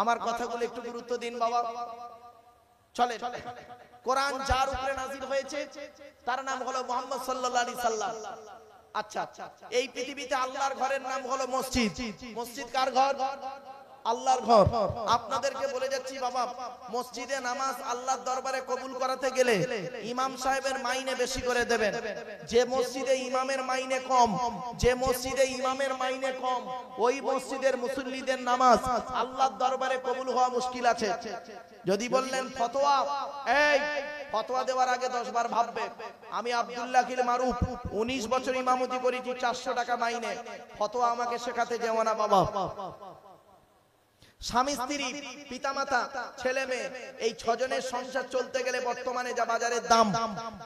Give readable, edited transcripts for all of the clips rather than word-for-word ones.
আমার কথাগুলো একটু গুরুত্ব দিন বাবা। চলে কোরআন যার উপরে নাযিল হয়েছে তার নাম হলো মুহাম্মদ সাল্লাল্লাহু আলাইহি সাল্লাম। আচ্ছা, এই পৃথিবীতে আল্লাহর ঘরের নাম হলো মসজিদ। মসজিদ কার ঘর? আল্লাহর ঘর। আপনাদেরকে বলে যাচ্ছি বাবা, মসজিদে নামাজ আল্লাহর দরবারে কবুল করাতে গেলে ইমাম সাহেবের মাইনে বেশি করে দেবেন। যে মসজিদে ইমামের মাইনে কম, যে মসজিদে ইমামের মাইনে কম, ওই মসজিদের মুসল্লিদের নামাজ আল্লাহর দরবারে কবুল হওয়া মুশকিল আছে। যদি বললেন ফতোয়া, এই ফতোয়া দেওয়ার আগে 10 বার ভাববে। আমি আব্দুল্লাহ কিল মারুফ 19 বছর ইমামতি করেছি, 400 টাকা মাইনে, ফতোয়া আমাকে শেখাতে যেও না বাবা। স্বামী স্ত্রী পিতামাতা ছেলে মেয়ে এই 6 জনের সংসার চলতে গেলে বর্তমানে যা বাজারের দাম,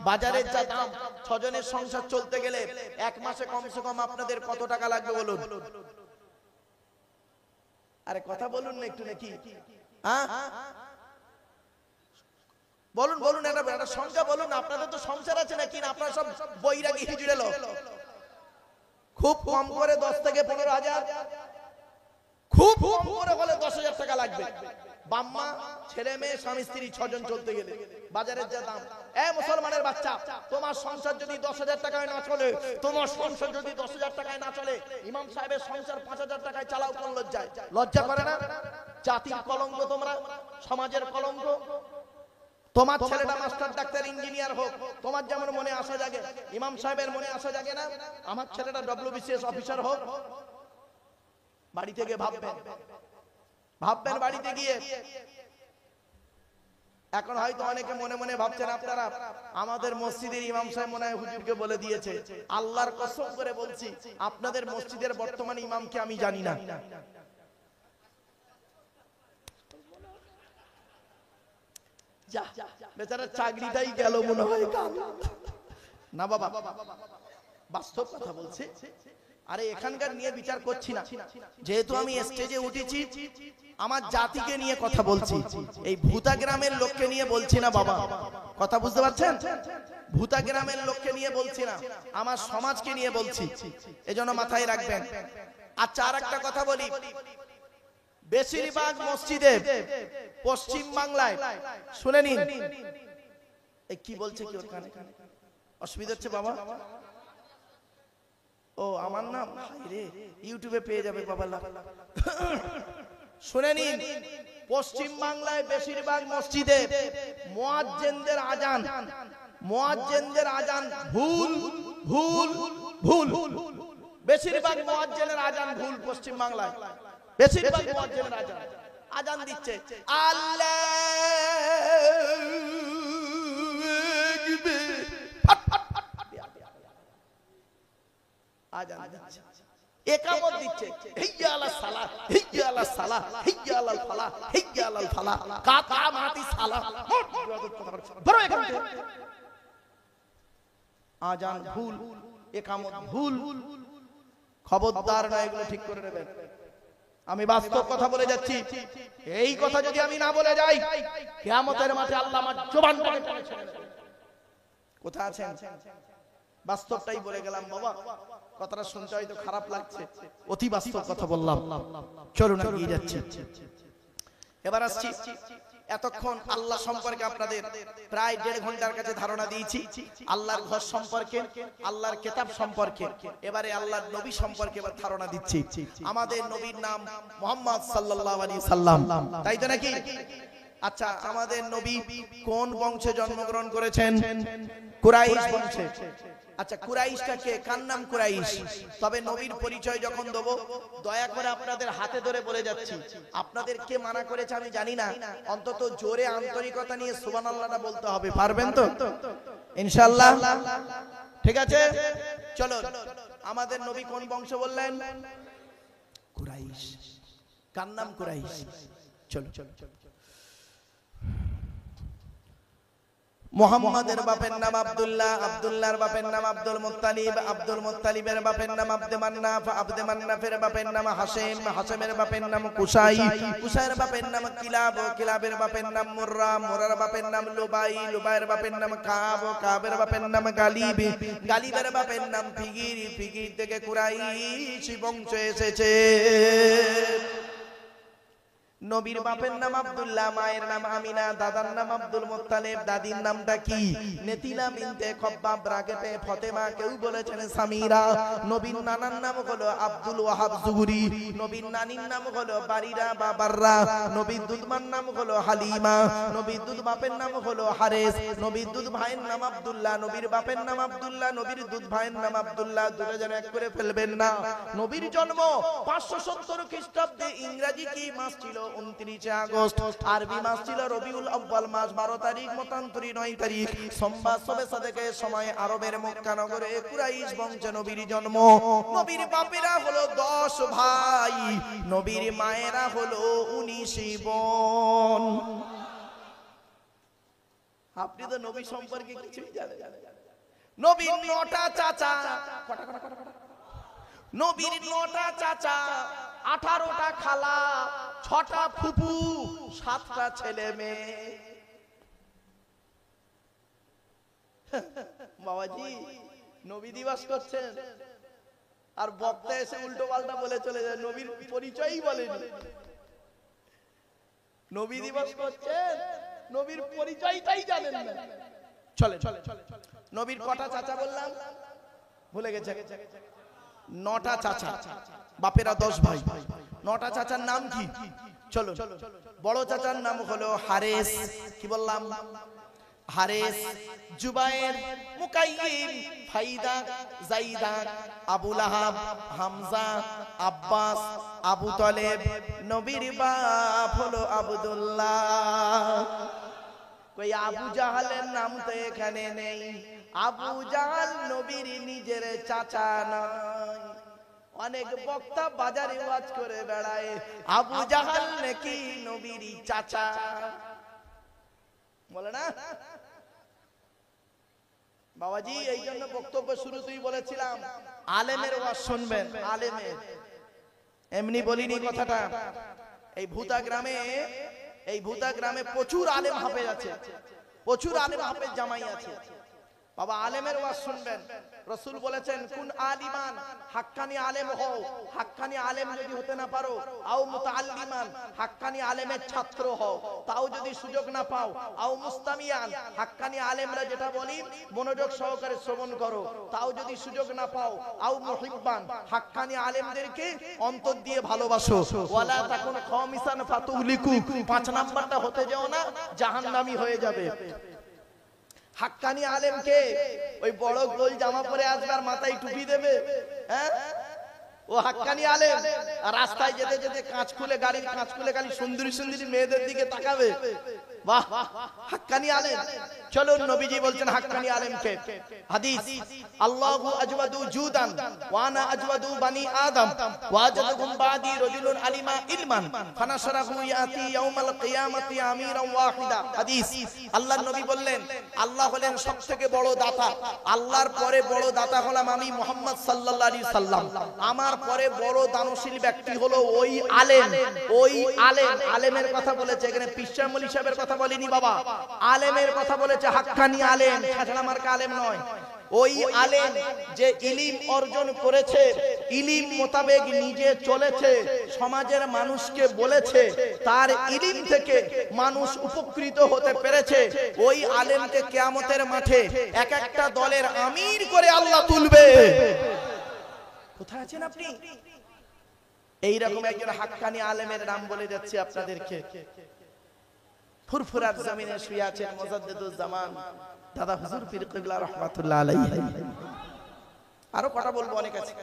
বাজারের যা দাম, 6 জনের সংসার চলতে গেলে এক মাসে কমসে কম আপনাদের কত টাকা লাগবে বলুন? আরে কথা বলুন না একটু নাকি, হ্যাঁ বলুন বলুন, একটা সংখ্যা বলুন। আপনাদের তো সংসার আছে নাকি না? আপনারা সব বৈরাগী হিজড়ে লোক। খুব কম করে 10 থেকে 15,000, খুব কম করে হলে 10,000 টাকা লাগবে। বাম্মা ছেলে মেয়ে স্বামী স্ত্রী 6 জন চলতে গেলে বাজারের যা দাম। এ মুসলমানের বাচ্চা, তোমার সংসার যদি 10,000 টাকায় না চলে, তোমার সংসার যদি 10,000 টাকায় না চলে, ইমাম সাহেবের সংসার 5,000 টাকায় চালাও কোন লজ্জায়? লজ্জা করে না? জাতির কলঙ্ক তোমরা, সমাজের কলঙ্ক। তোমার ছেলেটা মাস্টার ডাক্তার ইঞ্জিনিয়ার হোক, তোমার যেমন মনে আশা জাগে, ইমাম সাহেবের মনে আশা জাগে না আমার ছেলেটা WBCS অফিসার হোক? বাড়ি থেকে ভাববেন, ভাববেন বাড়িতে গিয়ে। এখন হয়তো অনেকে মনে মনে ভাবছেন আপনারা, আমাদের মসজিদের ইমাম সাহেব মনে হয় হুজুরকে বলে দিয়েছে। আল্লাহর কসম করে বলছি, আপনাদের মসজিদের বর্তমান ইমামকে আমি জানি না। যা বেচারা চাকরিটাই গেল মনে হয় না বাবা, বাস্তব কথা বলছে। আরে এখানকার নিয়ে বিচার করছি না, যেহেতু আমি স্টেজে উঠেছি আমার জাতিকে নিয়ে কথা বলছি, এই ভূতা গ্রামের লোককে নিয়ে বলছি না বাবা। কথা বুঝতে পারছেন? ভূতা গ্রামের লোককে নিয়ে বলছি না, আমার সমাজকে নিয়ে বলছি, এজন্য মাথায় রাখবেন। আচ্ছা আর একটা কথা বলি, বেশিরভাগ মসজিদে পশ্চিম বাংলায়, শুনে নিন, এই কি বলছে কি ওর কানে অসুবিধা হচ্ছে বাবা? ও আমার নাম রে ইউটিউবে পেয়ে যাবে বাবা। শুনে নিন, পশ্চিম বাংলায় বেশিরভাগ মসজিদে মুয়াজ্জিনদের আজান, মুয়াজ্জিনদের আজান ভুল ভুল ভুল। বেশিরভাগ মুয়াজ্জিনের আজান ভুল পশ্চিম বাংলায়। বেশিরভাগ মুয়াজ্জিনের আজান, আজান দিচ্ছে আজান দিচ্ছে, ইকামত দিচ্ছে, হাইয়া আলাস সালাহ, হাইয়া আলাস সালাহ, হাইয়া আলাল ফালাহ, হাইয়া আলাল ফালাহ, কামাতি সালাহ। বড় এখান থেকে আজান ভুল, ইকামত ভুল। খবরদার না, এগুলো ঠিক করে নেবেন। আমি বাস্তব কথা বলে যাচ্ছি, এই কথা যদি আমি না বলে যাই কিয়ামতের মাঠে আল্লাহ আমার জবানটাকে টেনে ছেড়ে দেবে। কোথায় আছেন? বাস্তবটাই বলে গেলাম বাবা। কথাটা শুনতে হয়তো খারাপ লাগছে, অতি বাস্তব কথা বললাম। চলুন এগিয়ে যাচ্ছি। এবার আসছি, এতক্ষণ আল্লাহ সম্পর্কে আপনাদের প্রায় 1.5 ঘন্টার কাছে ধারণা দিয়েছি, আল্লাহর ঘর সম্পর্কে, আল্লাহর কিতাব সম্পর্কে। এবারে আল্লাহর নবী সম্পর্কে এবার ধারণা দিচ্ছি। আমাদের নবীর নাম মুহাম্মদ সাল্লাল্লাহু আলাইহি সাল্লাম, তাই তো নাকি? আচ্ছা, আমাদের নবী কোন বংশে জন্মগ্রহণ করেছেন? কুরাইশ বংশে। আচ্ছা, কুরাইশটা কে? কার নাম কুরাইশ? তবে নবীর পরিচয় যখন দেব, দয়া করে আপনাদের হাতে ধরে বলে যাচ্ছি, আপনাদের কে মানা করেছে আমি জানি না, অন্তত জোরে আন্তরিকতা নিয়ে সুবহানাল্লাহটা বলতে হবে। পারবেন তো ইনশাআল্লাহ? ঠিক আছে, চলো। আমাদের নবী কোন বংশ বললেন? কুরাইশ। কার নাম কুরাইশ? চলো চলো। মুহাম্মাদের বাপের নাম আব্দুল্লাহ, আব্দুল্লাহর বাপের নাম আব্দুল মুত্তালিব, আব্দুল মুত্তালিবের বাপের নাম আব্দে মান্নাফ, আব্দে মান্নাফের বাপের নাম হাশেম, হাশেমের বাপের নাম কুসাই, কুসাইয়ের বাপের নাম কিলাব, কিলাবের বাপের নাম মুররা, মুররার বাপের নাম লুবাই, লুবাইয়ের বাপের নাম কাব, কাবের বাপের নাম গালিব, গালিবের বাপের নাম ফিগির, ফিগির থেকে কুরাইশ বংশ এসেছে। নবীর বাপের নাম আব্দুল্লাহ, মায়ের নাম আমিনা, দাদার নাম আব্দুল মুত্তালিব, দাদির নামটা কি? নেতিলা বিনতে খব্বাব, রাগেবে ফাতেমা, কেউ বলেছেন সামিরা। নবীর নানার নাম হলো আব্দুল ওয়াহাব জুহরি, নবীর নানির নাম হলো বারিরা বা বাররা, নবীর দুধমার নাম হলো হালিমা, নবীর দুধ বাপের নাম হলো হারেস, নবীর দুধ ভাইয়ের নাম আব্দুল্লাহ, নবীর বাপের নাম আব্দুল্লাহ, নবীর দুধ ভাইয়ের নাম আব্দুল্লাহ। দুটো যেন এক করে ফেলবেন না। নবীর জন্ম 570 খ্রিস্টাব্দে। ইংরেজি কি মাস ছিল? 29 আগস্ট। আরবি মাস ছিল রবিউল আউয়াল মাস, 12 তারিখ, মতান্তরী 9 তারিখ, সোমবার সবে সাদেকের সময় আরবের মক্কা নগরে কুরাইশ বংশে নবীর জন্ম। নবীর বাপেরা হলো 10 ভাই, নবীর মায়েরা হলো 19 বোন। আপনি তো নবী সম্পর্কে কিছুই জানেন না। নবীর 9টা চাচা, নবীর 9টা চাচা, 18টা খালা, 6টা ফুফু, 7টা ছেলে মেয়ে। বাবাজি নবী দিবস করছেন আর বক্তা এসে উল্টো পাল্টা বলে চলে যায়, নবীর পরিচয়ই বলেনি। নবী দিবস করছেন, নবীর পরিচয়টাই জানেন না। চলে চলে নবীর কটা চাচা বললাম? ভুলে গেছে। 9টা চাচা, বাপেরা 10 ভাই। 9টা চাচার নাম কি? চলো। বড় চাচার নাম হলো হারেস, কি বললাম? হারেস, জুবায়ের, মুকাইয়িম, ফাইদা, জাইদা, আবু লাহাব, হামজা, আব্বাস, আবু তালেব। নবীর বাপ হলো আব্দুল্লাহ। কই আবু জাহালের নাম তো এখানে নেই। আবু জাহাল নবীর নিজের চাচা নয়। অনেক বক্তা বাজারে ওয়াজ করে বেড়ায় আবু জাহাল নাকি নবীর চাচা, বলে না বাবাজি। এই জন্য বক্তব্য শুরুতেই বলেছিলাম আলেমের ওয়াজ শুনবেন। আলেমের, এমনি বলিনি কথাটা। এই ভূতা গ্রামে প্রচুর আলেম হাফেজ আছে, প্রচুর আলেম হাফেজ জামাই আছে। বাবা আলেমের ওয়াজ শুনবেন। রাসূল বলেছেন কুন আলিমান, হাক্কানি আলেম হও। হাক্কানি আলেম যদি হতে না পারো, আও মুতাআল্লিমান, হাক্কানি আলেমের ছাত্র হও। তাও যদি সুযোগ না পাও, আও মুস্তামিয়ান, হাক্কানি আলেমরা যেটা বলি মনোযোগ সহকারে শ্রবণ করো। তাও যদি সুযোগ না পাও, আও মুহিব্বান, হাক্কানি আলেমদেরকে অন্তর দিয়ে ভালোবাসো। ওয়ালা তাকুন খামিসান ফাতুহলিকু, 5 নাম্বারটা হতে যেও না, জাহান্নামী হয়ে যাবে। হাক্কানি আলেমকে ওই বড় গোল জামা পরে আসবে আর মাথায় টুপি দেবে, হ্যাঁ? ও হাক্কানি আলেম। আর রাস্তায় যেতে যেতে কাঁচ খুলে, গাড়ির কাঁচ খুলে খালি সুন্দরী সুন্দরী মেয়েদের দিকে তাকাবে। বাহ, হাক্কানি আলেম। চলুন নবীজি বলছেন হাক্কানি আলেমকে। হাদিস, আল্লাহু আজওয়াদু জুদান ওয়া আনা আজওয়াদু বানি আদম ওয়া আজদুকুম বাদি রাজুলুন আলিমা ইলমান ফানাশরাহু ইয়াতি ইয়াউমাল কিয়ামাতি আমিরান ওয়াহিদা। হাদিস, আল্লাহর নবী বললেন আল্লাহ হলেন সবথেকে বড় দাতা। আল্লাহর পরে বড় দাতা হলাম আমি মুহাম্মদ সাল্লাল্লাহু আলাইহি সাল্লাম। আমার পরে বড় দানশীল ব্যক্তি হলো ওই আলেম। ওই আলেম, আলেমের কথা বলেছে এখানে, পিসামুল সাহেবের কথা বলেনি বাবা, আলেমের কথা বলেছে। হাক্কানি আলেম, ছাছড়া মার্কা আলেম নয়। ওই আলেম যে ইলম অর্জন করেছে, ইলম মোতাবেক নিজে চলেছে, সমাজের মানুষকে বলেছে, তার ইলম থেকে মানুষ উপকৃত হতে পেরেছে, ওই আলেমকে কিয়ামতের মাঠে এক একটা দলের আমির করে আল্লাহ তুলবে। কোথায় আছেন আপনি? এইরকম একজন হাক্কানি আলেমের নাম বলে যাচ্ছে আপনাদেরকে। ফুরফুরার জমিনে শুয়ে আছেন মুজাদ্দিদুজ জামান দাদা হুজুর পীর কিবলা রাহমাতুল্লাহ আলাইহি। আরো কথা বলবো, অনেক আছে।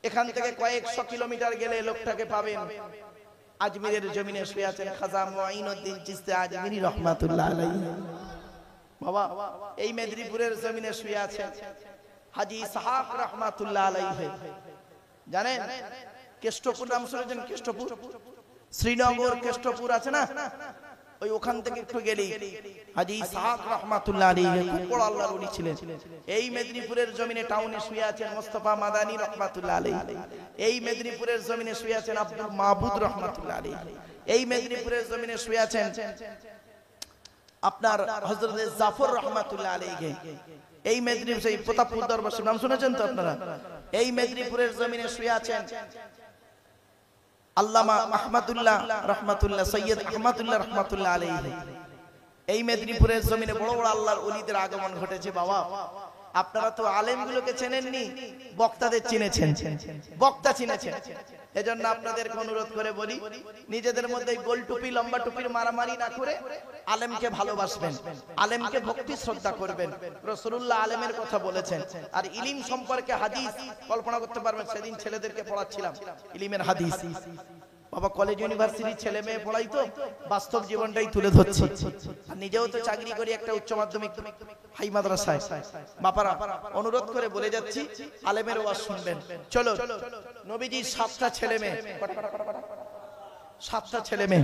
এখান থেকে কয়েকশো কিলোমিটার গেলে লোকটাকে পাবেন। আজমিরের জমিনে শুয়ে আছেন খাজা মুঈনুদ্দিন চিশতি আজমিরি রাহমাতুল্লাহ আলাইহি। বাবা এই মেদিনীপুরের জমিনে শুয়ে আছেন হাজী ইসহাক রাহমাতুল্লাহ আলাইহি। জানেন কেষ্টপুর নাম শুনেছেন? কেষ্টপুর, শ্রীনগর কেষ্টপুর আছে না, ওই ওখান থেকে একটু গেলেই হাজী ইসহাক রাহমাতুল্লাহ আলাইহি খুব বড় আল্লাহর ওলি ছিলেন। এই মেদিনীপুরের জমিনে টাউনে শুয়ে আছেন মোস্তফা মাদানী রাহমাতুল্লাহ আলাইহি। এই মেদিনীপুরের জমিনে শুয়ে আছেন আব্দুল মাহবুদ রাহমাতুল্লাহ আলাইহি। এই মেদিনীপুরের জমিনে শুয়ে আছেন আপনার হযরত জাফর রাহমাতুল্লাহ আলাইহি। এই মেদিনীপুর, সেই প্রতাপপুর দরবার নাম শুনেছেন তো আপনারা? এই মেদিনীপুরের জমিনে শুয়ে আছেন আল্লামা আহমদুল্লাহ রহমাতুল্লাহ, সৈয়দ আহমদুল্লাহ রহমাতুল্লাহ আলাইহি, এই মেদিনীপুরের জমিনে বড় বড় আল্লাহর ওলিদের আগমন ঘটেছে। বাবা আপনারা তো আলেমগুলোকে চেনেননি, বক্তাদের চিনেছেন, বক্তা চিনেছেন। এজন্য আপনাদেরকে অনুরোধ করে বলি, নিজেদের মধ্যে গোল টুপি লম্বা টুপির মারামারি না করে আলেমকে ভালোবাসবেন, আলেমকে ভক্তি শ্রদ্ধা করবেন। রাসূলুল্লাহ আলেমের কথা বলেছেন। আর ইলম সম্পর্কে হাদিস কল্পনা করতে পারবেন, সেদিন ছেলেদেরকে পড়াচ্ছিলাম ইলমের হাদিস। বাবা কলেজ ইউনিভার্সিটির ছেলে মেয়ে পড়াই তো বাস্তব জীবনটাই তুলে ধরছি। আর নিজেও তো চাকরি করি একটা উচ্চ মাধ্যমিক হাই মাদ্রাসায়। বাপারা অনুরোধ করে বলে যাচ্ছি, আলেমের ওয়াজ শুনবেন। চলো, নবীজির 7টা ছেলে মেয়ে, 7টা ছেলে মেয়ে,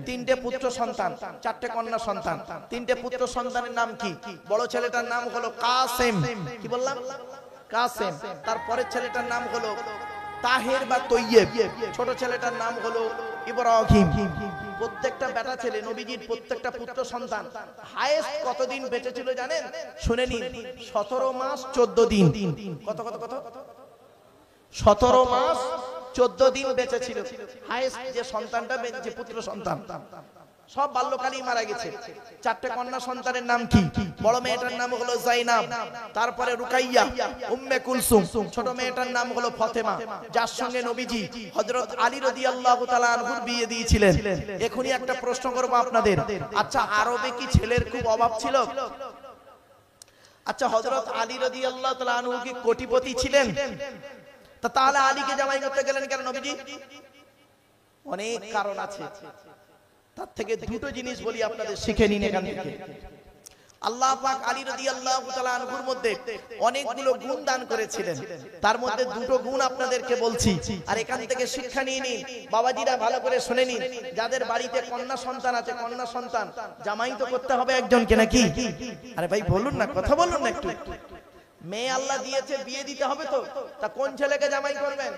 3টে পুত্র সন্তান, 4টে কন্যা সন্তান। 3টে পুত্র সন্তানের নাম কি? বড় ছেলেটার নাম হলো কাসেম, কি বললাম? কাসেম। তারপরের ছেলেটার নাম হলো তাহের বা তৈয়েব, ছোট ছেলেটার নাম হলো ইব্রাহিম। প্রত্যেকটা বেটা ছেলে নবীজির প্রত্যেকটা পুত্র সন্তান হাইয়েস্ট কতদিন বেঁচে ছিল জানেন? শুনে নিন, 17 মাস 14 দিন। কত কত কত? 17 মাস 14 দিন বেঁচে ছিল হাইয়েস্ট যে সন্তানটা বেঁচেছে, পুত্র সন্তান। সব বাল্যকালেই মারা গেছে। 4টে কন্যা সন্তানের নাম কি? বড় মেয়েটার নাম হলো জাইনাব, তারপরে রুকাইয়া, উম্মে কুলসুম। ছোট মেয়েটার নাম হলো ফাতেমা, যার সঙ্গে নবীজি হযরত আলী রাদিয়াল্লাহু তাআলা আনহুর বিয়ে দিয়েছিলেন। এখনই একটা প্রশ্ন করব আপনাদের, আচ্ছা আরবে কি ছেলের খুব অভাব ছিল? আচ্ছা হযরত আলী রাদিয়াল্লাহু তাআলা আনহু কি কোটিপতি ছিলেন? তাহলে আলীকে জামাই করতে গেলেন কেন নবীজি? অনেক কারণ আছে। তার থেকে দুটো জিনিস বলি আপনাদের, শিখে নিন এখান থেকে। আল্লাহ পাক আলী রাদিয়াল্লাহু তাআলা আনহুর মধ্যে অনেকগুলো গুণ দান করেছিলেন, তার মধ্যে দুটো গুণ আপনাদেরকে বলছি। আর এখান থেকে শিক্ষা নিয়ে নিন বাবাজিরা, ভালো করে শুনে নিন। যাদের বাড়িতে কন্যা সন্তান আছে, কন্যা সন্তান জামাই তো করতে হবে একজনকে, নাকি? আরে ভাই বলুন না, কথা বলুন না একটু। মেয়ে আল্লাহ দিয়েছে, বিয়ে দিতে হবে তো, তা কোন ছেলেকে জামাই করবেন?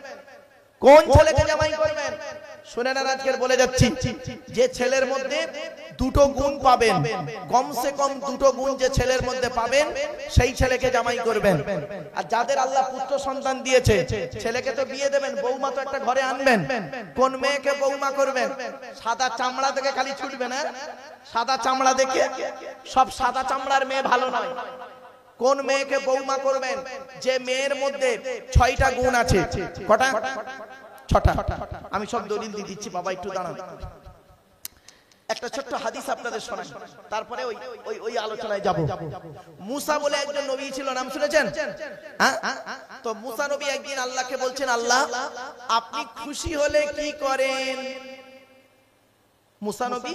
কোন ছেলেকে জামাই করবেন? শুনেন, আজকের বলে যাচ্ছি, যে ছেলের মধ্যে দুটো গুণ পাবেন, কমসে কম দুটো গুণ যে ছেলের মধ্যে পাবেন, সেই ছেলেকে জামাই করবেন। আর যাদের আল্লাহ পুত্র সন্তান দিয়েছে, ছেলেকে তো বিয়ে দেবেন, বৌমা তো একটা ঘরে আনবেন। কোন মেয়েকে বৌমা করবেন? সাদা চামড়া থেকে খালি ছুটবে না, সাদা চামড়া দেখে। সব সাদা চামড়ার মেয়ে ভালো নয়। কোন মেয়েকে বৌমা করবেন? যে মেয়ের মধ্যে 6টা গুণ আছে। কটা? 6টা। আমি সব দলিল দিয়ে দিচ্ছি, বাবা একটু দাঁড়ান। একটা ছোট্ট হাদিস আপনাদের শোনাই, তারপরে ওই আলোচনায় যাব। মুসা বলে একজন নবী ছিল, নাম শুনেছেন? তো মুসা নবী একদিন আল্লাহকে বলছেন, আল্লাহ আপনি খুশি হলে কি করেন? মুসা নবী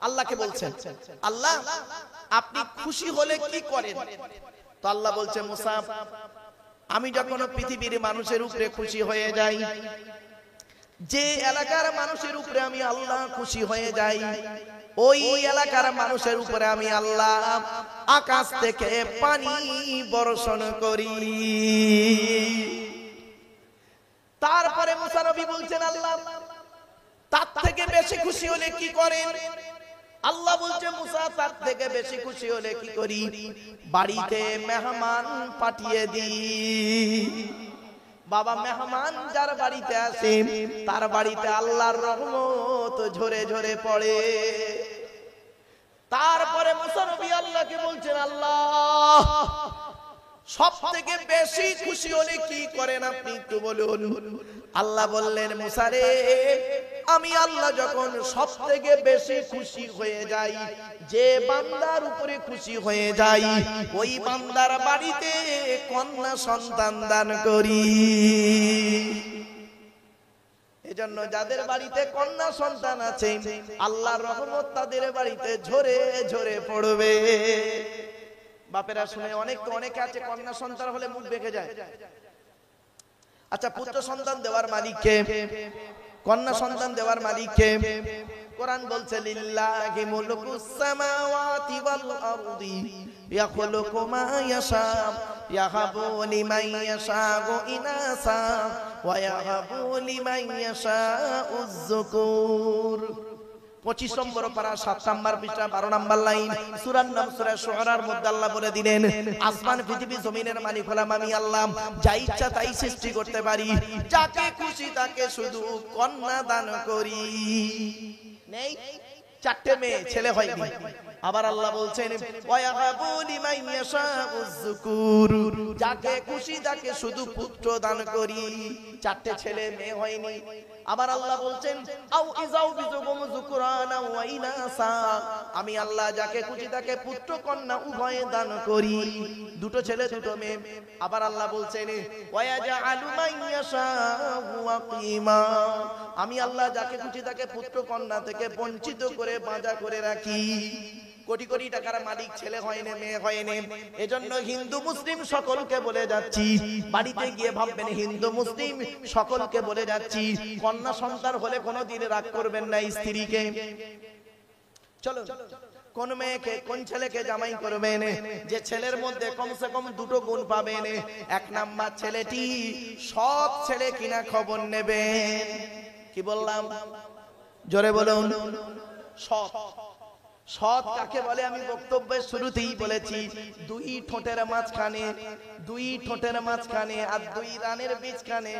আল্লাহকে বলছেন, আল্লাহ আপনি খুশি হলে কি করেন? তো আল্লাহ বলছে, মুসা আমি যখন পৃথিবীর মানুষের উপরে খুশি হয়ে যাই, যে এলাকার মানুষের উপরে আমি আল্লাহ খুশি হয়ে যাই, ওই এলাকার মানুষের উপরে আমি আল্লাহ আকাশ থেকে পানি বর্ষণ করি। তারপরে মুসা নবী বলছেন, আল্লাহ তার থেকে বেশি খুশি হলে কি করেন? আল্লাহ বলছে, মুসা তার থেকে বেশি খুশি হলে কি করি? বাড়িতে মেহমান পাঠিয়ে দিই। বাবা মেহমান যার বাড়িতে আসে, তার বাড়িতে আল্লাহর রহমত ঝরে ঝরে পড়ে। তারপরে মুসা নবী আল্লাহকে বলছেন, আল্লাহ সব থেকে বেশি খুশি হলে কি করেন আপনি একটু বলুন। আল্লাহ বললেন, মুসা রে, আমি আল্লাহ যখন সব থেকে বেশি খুশি হয়ে যাই, যে বান্দার উপরে খুশি হয়ে যাই, ওই বান্দার বাড়িতে কন্যা সন্তান দান করি। এজন্য যাদের বাড়িতে কন্যা সন্তান আছে, আল্লাহর রহমত তাদের বাড়িতে ঝরে ঝরে পড়বে। বাপেরা শুনে, অনেকে আছে কন্যা সন্তান হলে মুখ বেঁকে যায়। আচ্ছা পুত্র সন্তান দেওয়ার মালিক কে? কন্যা সন্তান দেওয়ার মালিক কে? কোরআন বলছে, লিল্লাহি মুলকুস সামাওয়াতি ওয়াল আরদি ইয়াখলুকু মা ইয়াশা ইয়াহাবু লিমান ইয়াশাউ ইনাসা ওয়া ইয়াহাবু লিমান ইয়াশাউ যুকুর। 25 নম্বর পারা 7 নম্বর পৃষ্ঠা 12 নম্বর লাইন সূরার নাম সূরা শুআরার মধ্যে আল্লাহ বলে দিলেন আসমান পৃথিবী জমিনের মালিক হলাম আমি আল্লাহ, যা ইচ্ছা তাই সৃষ্টি করতে পারি, যাকে খুশি তাকে শুধু কন্যা দান করি। নেই 4টে মেয়ে, ছেলে হয়নি। আবার আল্লাহ বলছেন ওয়ায়াহাবু লিমান ইয়াশাউ যুকুর, যাকে খুশি তাকে শুধু পুত্র দান করি। 4টে ছেলে মেয়ে হয়নি। আবার আল্লাহ বলছেন আও ইজাউ বিজুকুম যুকুরানা ওয়া ইনাসা, আমি আল্লাহ যাকে খুশি তাকে পুত্র কন্যা উভয়ে দান করি। 2টো ছেলে 2টো মেয়ে। আবার আল্লাহ বলছেন ওয়ায়াজআলু মান ইয়াশাউ ওয়াকিমা, আমি আল্লাহ যাকে খুশি তাকে পুত্র কন্যা থেকে বঞ্চিত করে বাঁধা করে রাখি। কোটি কোটি টাকার মালিক ছেলে হয় না, মেয়ে হয় না। এজন্য হিন্দু মুসলিম সকলকে বলে যাচ্ছি, বাড়িতে গিয়ে ভাববেন হিন্দু মুসলিম সকলকে বলে যাচ্ছি, কন্যা সন্তান হলে কোনোদিন রাগ করবেন না স্ত্রীকে। চলো কোন মেয়েকে কোন ছেলেকে জামাই করবেন, যে ছেলের মধ্যে কমসে কম 2টো গুণ পাবেন। 1 নাম্বার ছেলেটি সৎ ছেলে কিনা খবর নেবেন। কি বললাম জোরে বলুন? সৎ। সৎ কাকে বলে আমি বক্তব্যের শুরুতেই বলেছি, 2 ঠোঁটের মাঝখানে, 2 ঠোঁটের মাঝখানে আর 2 রানের বীজখানে।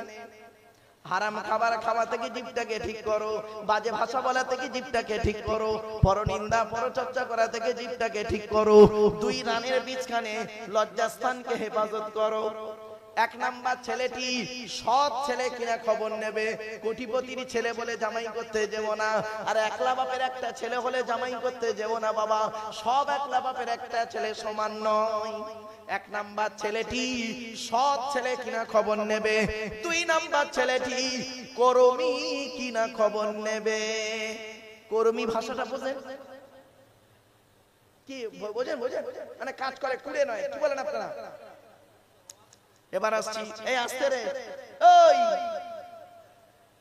হারাম খাবার খাওয়া থেকে জিভটাকে ঠিক করো, বাজে ভাষা বলা থেকে জিভটাকে ঠিক করো, পরনিন্দা পরচর্চা করা থেকে জিভটাকে ঠিক করো। 2 রানের বীজখানে লজ্জাস্থানকে হেফাজত করো। 1 নাম্বার ছেলেটি সৎ ছেলে কিনা খবর নেবে। কোটিপতির ছেলে বলে জামাই করতে যেও না, আর একলা বাপের একটা ছেলে হলে জামাই করতে যেও না বাবা। সব একলা বাপের একটা ছেলে সমান নয়। 1 নাম্বার ছেলেটি সৎ ছেলে কিনা খবর নেবে। 2 নাম্বার ছেলেটি কর্মী কিনা খবর নেবে। কর্মী ভাষাটা বোঝেন কি? বোঝেন? মানে কাজ করে, কুড়ে নয়। কি বলেন আপনারা? এবার আসছি, এই আসতে রে, ওই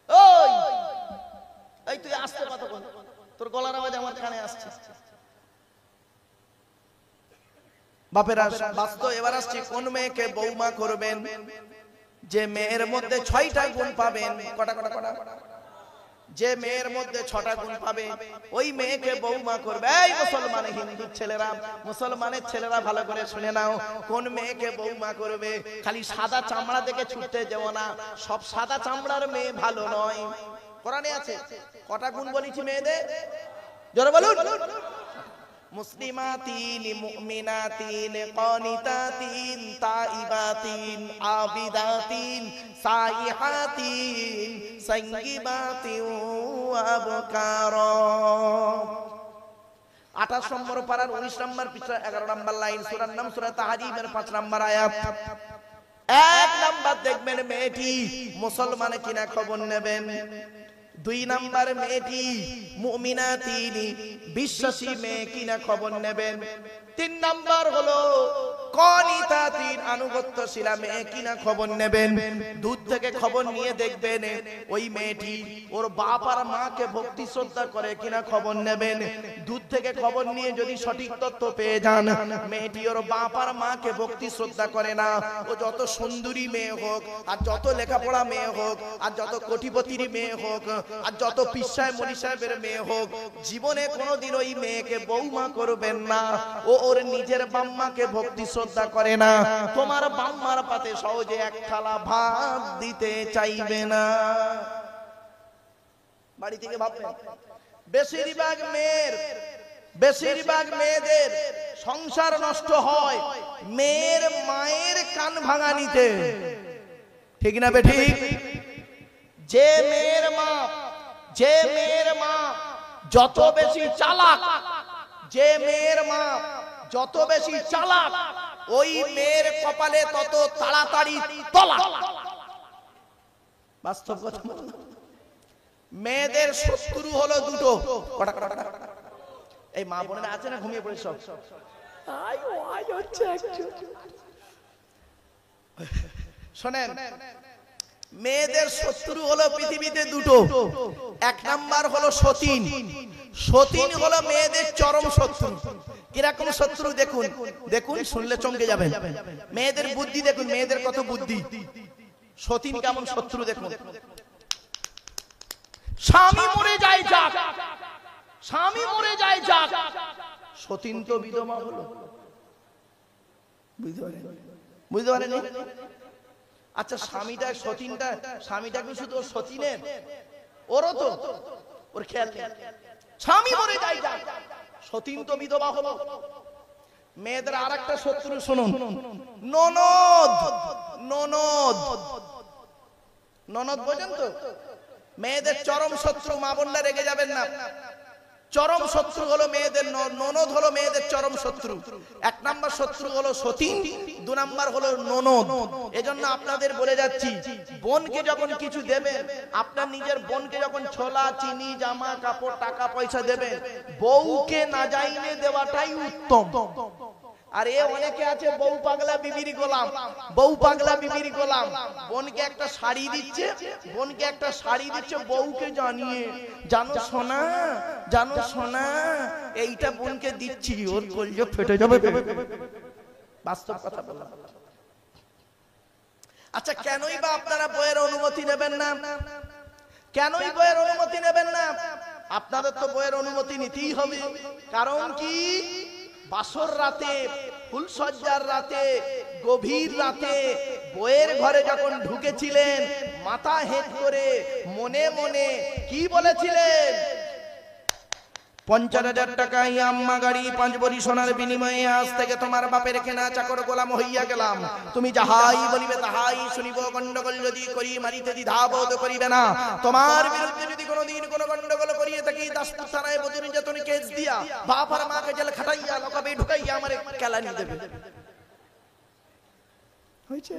ওই এই তুই আসতে কত, তোর গলার আওয়াজ আমার কানে আসছে। বাপেরা বাস্তব। এবার আসছি, কোন মেয়েকে বৌমা করবেন, যে মেয়ের মধ্যে 6টা গুণ পাবেন। কটা? যে মেয়ের মধ্যে 6টা গুণ পাবে ওই মেয়েকে বৌমা করবে। এই মুসলমান হিন্দু ছেলেরা, মুসলমানের ছেলেরা ভালো করে শুনে নাও, কোন মেয়েকে বৌমা করবে। খালি সাদা চামড়া দেখে ছুটতে যেও না, সব সাদা চামড়ার মেয়ে ভালো নয়। কোরআনে আছে। কটা গুণ বলেছি মেয়েদের? জোরে বলুন। মুসলিমাতিন, মুমিনাতিন, কানিতাতিন, তাইবাতিন, আবিদাতিন, সাইহাতিন, সাইয়্যিবাতিন ওয়া আবকারা। 28 নম্বর পারার 19 নম্বর পৃষ্ঠা 11 নম্বর লাইন, সূরার নাম সূরা তাহরিমের 5 নম্বর আয়াত। 1 নাম্বার দেখবেন মেয়েটি মুসলমান কিনা খবর নেবেন। 2 নাম্বার মেয়েটি মুমিনাতিন, বিশ্বাসী মেয়ে কিনা খবর নেবেন। 3 নাম্বার হলো কানিতাতিন, আনুগত্যশীলা মেয়ে কিনা খবর নেবেন। দূর থেকে খবর নিয়ে দেখবেন ওই মেয়েটি ওর বাপ আর মাকে ভক্তি শ্রদ্ধা করে কিনা খবর নেবেন। দূর থেকে খবর নিয়ে যদি সঠিক তথ্য পেয়ে যান মেয়েটি ওর বাপ আর মাকে ভক্তি শ্রদ্ধা করে না, ও যত সুন্দরী মেয়ে হোক, আর যত লেখাপড়া মেয়ে হোক, আর যত কোটিপতির মেয়ে হোক, আর যত পিসায় মনি সাহেবের মেয়ে হোক, জীবনে কোনোদিন ওই মেয়েকে বৌমা করবেন না। ও ওর নিজের বাম্মাকে ভক্তি শ্রদ্ধা করে না। তোমার বাম্মার পাতে সহজে 1 থালা ভাত দিতে চাইবে না। বাড়ি থেকে ভাববেন। বেশিরভাগ মেয়েদের সংসার নষ্ট হয় মেয়ের মায়ের কান ভাঙানিতে। ঠিক না বেঠিক? যে মেয়ের মা যত বেশি চালাক, যে মেয়ের মা যত বেশি চালাক, ওই মেয়ের কপালে তত তাড়াতাড়ি তলা। বাস্তব কথা। মেয়েদের শত্রু হলো 2টো। এই মা বোনেরা আছে না, ঘুমিয়ে পড়ে সব। শোনেন, মেয়েদের শত্রু হলো পৃথিবীতে 2টো। 1 নাম্বার হলো সতীন। সতীন হলো মেয়েদের চরম শত্রু। কিরকম শত্রু দেখুন, শুনলে চমকে যাবেন। মেয়েদের বুদ্ধি দেখুন, মেয়েদের কত বুদ্ধি। সতীন কেমন শত্রু দেখুন। স্বামী মরে যায় যাক, স্বামী মরে যায় যাক, সতীন তো বিধবা হলো। বুঝতে পারেন? আচ্ছা স্বামীটা সতীনটা, স্বামীটা কি শুধু সতীনের? ওরও তো, ওর খেয়াল নেই। স্বামী মরে যায় যাক, সতীন তো বিধবা হলো। মেয়েদের আর একটা শত্রু শুনুন, ননদ। ননদ, ননদ বোঝেন তো? মেয়েদের চরম শত্রু। মা বোনরা রেগে যাবেন না, চরম শত্রু হলো মেয়েদের ননদ, হলো মেয়েদের চরম শত্রু। এক নাম্বার শত্রু হলো সতীন, দু নাম্বার হলো ননদ। এজন্য আপনাদের বলে যাচ্ছি, বোনকে যখন কিছু দেবেন, আপনার নিজের বোনকে যখন ছোলা, চিনি, জামা কাপড়, টাকা পয়সা দেবেন, বউকে না যাইনে দেওয়াটাই উত্তম। আর এ অনেকে আছে বউ পাগলা বিবির গোলাম, বউ পাগলা বিবির গোলাম। বোনকে একটা শাড়ি দিচ্ছে, বোনকে একটা শাড়ি দিচ্ছে বউকে জানিয়ে, জানো সোনা, জানো সোনা, এইটা বোনকে দিচ্ছি, ওর কলিজা ফেটে যাবে। বাস্তব কথা বললাম। আচ্ছা কেনই বা আপনারা বইয়ের অনুমতি নেবেন না? কেনই বইয়ের অনুমতি নেবেন না? আপনাদের তো বইয়ের অনুমতি নিতেই হবে। কারণ কি? বাসর রাতে, ফুলসজ্জার রাতে, গভীর রাতে বইয়ের ঘরে যখন ঢুকেছিলেন, মাথা হেঁট করে মনে মনে কি বলেছিলেন? 50,000 টাকা আম্মা গাড়ি 5 ভরি সোনার বিনিময়ে আজ থেকে তোমার বাপের কেনা চাকর গোলাম হইয়া গেলাম। তুমি যাহাই বলিবে তাহাই শুনিব। গন্ডগোল যদি করি মারিতে দ্বিধাবোধ করিবে না। তোমার বিরুদ্ধে যদি কোনোদিন কোনো গন্ডগোল করিয়ে থাকি, দাসপুর থানায় বধূ নির্যাতন কেস দিয়া বাপ আর মাকে জেল খাটাইয়া লকাবে ঢুকাইয়া আমারে কেলানি দেবে। হয়েছে?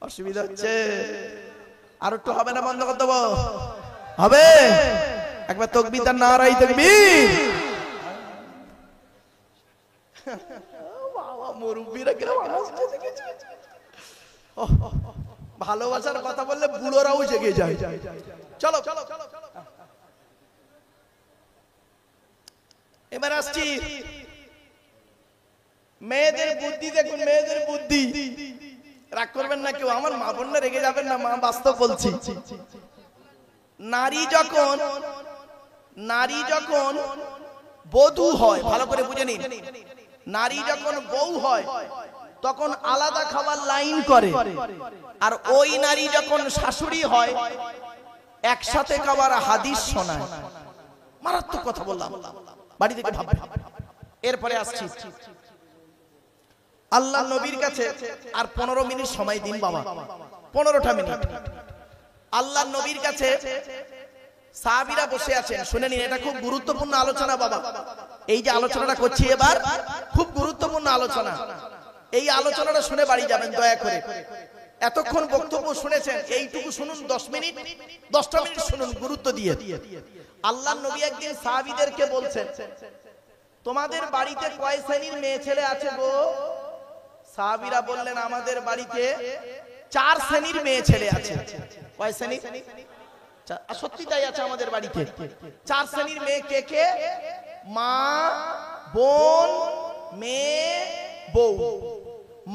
অসুবিধা হচ্ছে? আর একটু হবে না? বন্ধ করে দেবো? হবে? একবার তাকবীর আর নারায়ে তাকবীর। বাবা মুরব্বিরা কেন হাসছে দেখেছো? ভালোবাসার কথা বললে বুড়োরাও জেগে যায়। চলো এবার আসছি মেয়েদের বুদ্ধি। দেখুন মেয়েদের বুদ্ধি, রাগ করবেন না কেউ, আমার মা বোনরা রেগে যাবেন না, মা বাস্তব বলছি। নারী যখন বধূ হয়, ভালো করে বুঝে নিন, নারী যখন বউ হয় তখন আলাদা খাবার লাইন করে, আর ওই নারী যখন শাশুড়ি হয় একসাথে খাবার হাদিস শোনায়। মারাত্মক কথা বললাম, বাড়ি থেকে ভাববেন। এরপরে আসছি আল্লাহ নবীর কাছে। আর 15 মিনিট সময় দিন বাবা, 15টা মিনিট। আল্লাহ নবীর কাছে সাহাবীরা বসে আছেন, শুনে নিন, এটা খুব গুরুত্বপূর্ণ আলোচনা বাবা। এই যে আলোচনাটা করছি এবার খুব গুরুত্বপূর্ণ আলোচনা। এই আলোচনাটা শুনে বাড়ি যাবেন দয়া করে। এতক্ষণ বক্তব্য শুনেছেন, এইটুকু শুনুন, 10 মিনিট 10টা মিনিট শুনুন গুরুত্ব দিয়ে। আল্লাহর নবী একদিন সাহাবীদেরকে বলছেন, তোমাদের বাড়িতে কয় শ্রেণীর মেয়ে ছেলে আছে গো? সাহাবীরা বললেন, আমাদের বাড়িতে 4 শ্রেণীর মেয়ে ছেলে আছে। কয় শ্রেণী? সত্যি তাই আছে আমাদের বাড়িতে 4 শ্রেণীর মেয়ে। কে কে? মা, বোন, মেয়ে, বউ।